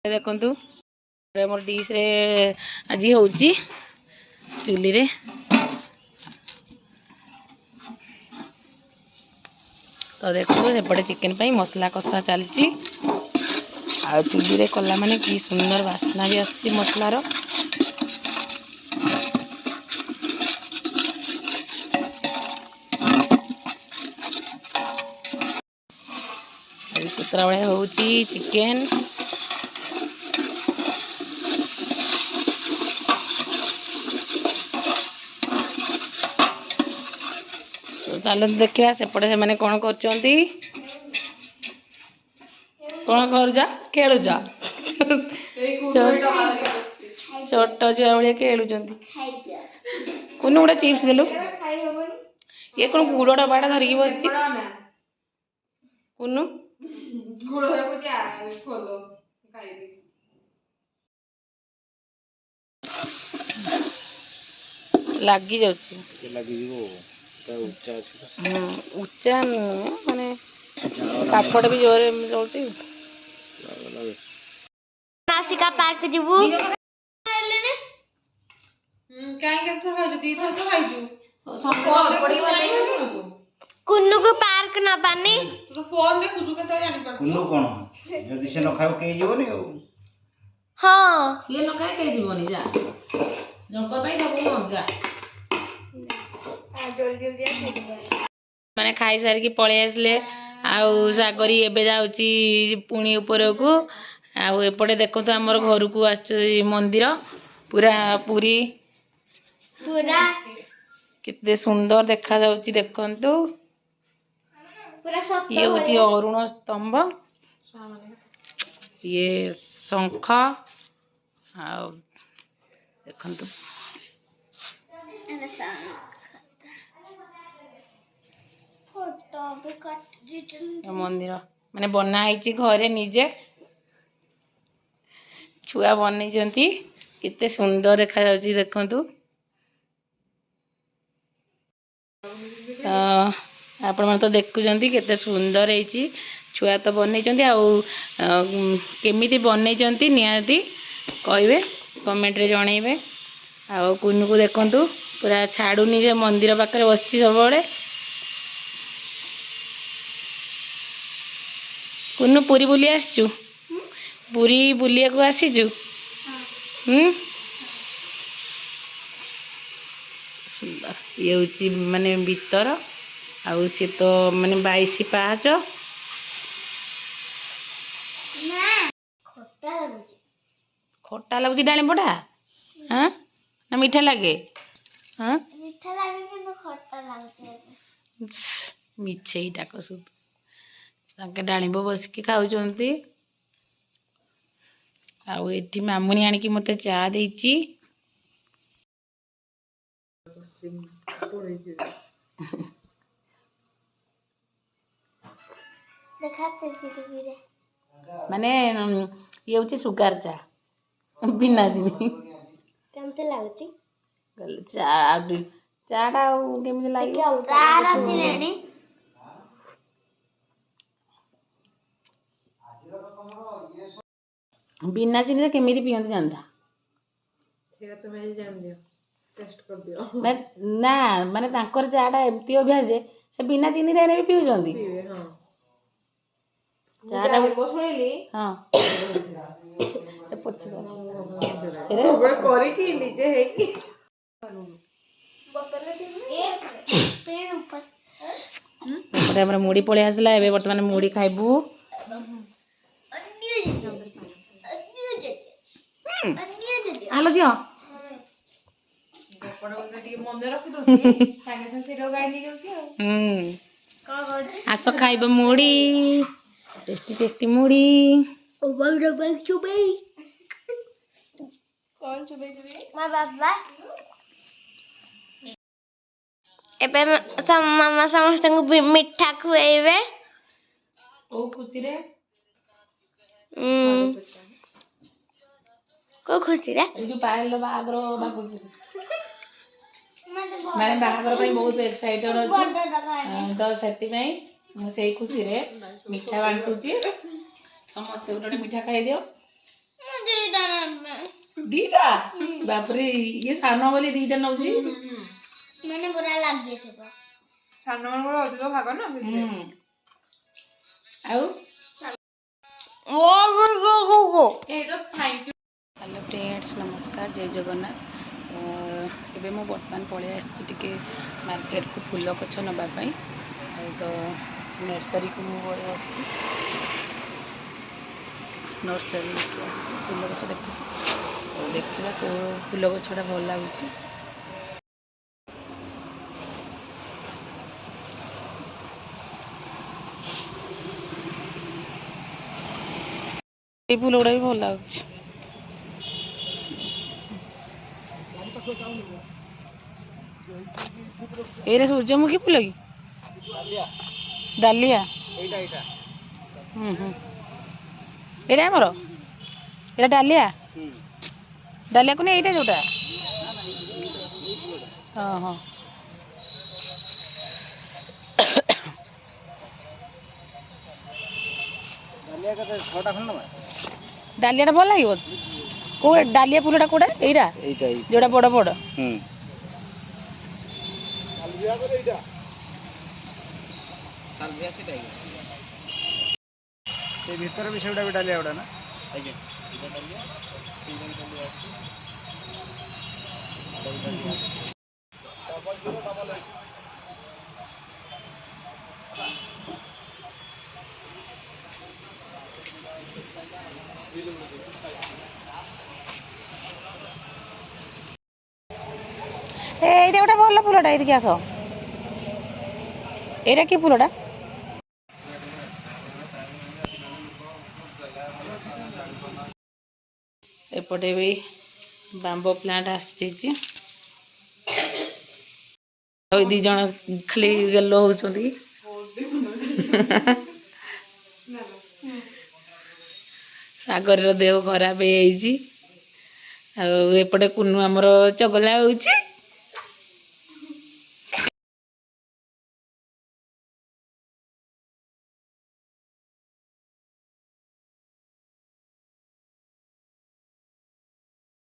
देखंतु मोर डिश रे आज होउची चुली रे तो देखो सेपटे चिकेन पाई मसला कषा चलची आ चुली रे कला माने की सुंदर वासना भी आछी मसलार कुतरा बड़े होउची चिकेन चलो देखा सेपटे से मैंने कौन कर खेलु छोट छुआ भाई खेलु कुनु गोटे चिप्स देलु ये कौन गुड़ डबाटा धरिकी बस कुनु लगी उच्चा माने काठट भी जोर चलती नासिका पार्क जीवु कुन्नू को पार्क न बानी तो फोन देखु छु केते जानि पर कुन्नू कोन जदी से न खाओ के जीवनी हां ये न खाए के जीवनी जा जंकर भाई सब न जा जल्दी जल्दी आ माने खाई सारी की पळे आसले आउ सागरी एबे जाउची पुणी ऊपर को आउ एपटे देखो तो हमर घर को आछ मंदिर पूरा पूरी पूरा कितने सुंदर देखा जाउची देखंतु पूरा सब ये होची अरुण स्तंभ ये शंख आ देखंतु फोटो भी कट जितन मंदिर माने बना है घरे निजे छुआ बन केते सुंदर देखा जाउची देखंतु आपण मन तो देखुचंती केते सुंदर है छुआ तो बन केमिति बन निहाती कहबे कमेंट रे जणैबे आ कुन्नू को देखंतु पूरा छाड़ुनी जे मंदिर पाखे बसती सब बड़े कुन्नू पूरी बुली आसचु पूरी बुलिया को आसीचु सुंदर ये होची माने भीतर आउ सी तो माने 22 पाहाच खट्टा लगुची डालिंबटा हाँ ना मीठा लगे हाँ मीठा लागे कि खट्टा लागे मिछे डाक सब ताके डालिंब बसिकी खाउचंती आउ एठी मामुनी आनिकी मते चा देइची देखा सीसीटीवी रे माने ये होची सुगार चा बिना जिनी केमते लागुची गल चाटा केमते लागि सारा सिलेनी बिना चीनी रे केमिति पियंती जानता सेरा तो मैं जान दियो टेस्ट कर दियो ना माने तांकर चाटा एमती अभ्यास जे से बिना चीनी रे भी पिउजंती पीवे हां चाटा बसुइली हां ए पछ दो सब करे की नीचे है की बोतल एक पेड़ ऊपर एपटे हमरा मुड़ी पळे आसला एबे वर्तमान मुड़ी खाइबू आलो जियो आस खाइब मुड़ी टेस्टी टेस्टी मुड़ी कौन चुबे मां बाबा एबे मामा समस्त को मिठा खुएबे ओ खुशी रे को खुशी रे ए जो पाइलो बागर बा खुशी माने बागर पई बहुत एक्साइटेड अछि तो सेति में मु सेई खुशी रे मिठा बांटुची समस्त गोटे मिठा खाई दियो ଦିଟା ବାପରେ ଇଏ ସାନ ବୋଲି ଦିଟା ନଉଛି ମାନେ ପୁରା ଲାଗିଥିବ। ସାନମାନଙ୍କର ଅଧିକ ଭାଗ ନା ଆଉ ହ୍ୟାଲୋ ଫ୍ରେଣ୍ଡସ୍, ନମସ୍କାର, ଜୟ ଜଗନ୍ନାଥ। ଏବେ ମୁଁ ବର୍ତ୍ତମାନ ପଳେଇ ଆସିଛି ଟିକେ ମାର୍କେଟକୁ ଫୁଲ ଗଛ ନେବା ପାଇଁ। ତ ନର୍ସରୀକୁ ମୁଁ ପଳେଇ ଆସିଛି। ନର୍ସରୀକୁ ଆସିକି ଫୁଲ ଗଛ ଦେଖୁଛି। ଦେଖିବା କେଉଁ ଫୁଲ ଗଛଟା ଭଲ ଲାଗୁଛି। ଏଇ ଫୁଲ ଗୁଡ଼ା ବି ଭଲ ଲାଗୁଛି। ଏଇଟା ସୂର୍ଯ୍ୟମୁଖୀ ଫୁଲ କି? ଡାଲିଆ। ଏଇଟା ଆମର ଏଇଟା ଡାଲିଆ। ଡାଲିଆକୁ ନେଇ ଏଇଟା ଯୋଉଟା। ହଁ ହଁ। ଡାଲିଆଟା ଭଲ ଲାଗିବ। କେଉଁ ଡାଲିଆ ଫୁଲଟା କେଉଁଟା? ଏଇଟା ଯୋଉଟା ବଡ଼ ବଡ଼। ସେ ଭିତରେ ବି ସେଗୁଡ଼ା ବି ଡାଲିଆ ଗୁଡ଼ା ନା? ଆଜ୍ଞା। ଏଇଟା ଗୋଟେ ଭଲ ଫୁଲଟା। ଏଇଠିକି ଆସ। ଏଇଟା କି ଫୁଲଟା? ଏପଟେ ବି ବାମ୍ବୋ ପ୍ଲାଣ୍ଟ ଆସିଯାଇଛି। ଆଉ ଦି ଜଣ ଖାଲି ଗେଲ ହଉଛନ୍ତି। ସାଗରର ଦେହ ଖରାପ ହେଇଯାଇଛି। ଆଉ ଏପଟେ କୁନୁ ଆମର ଚଗଲା ହଉଛି।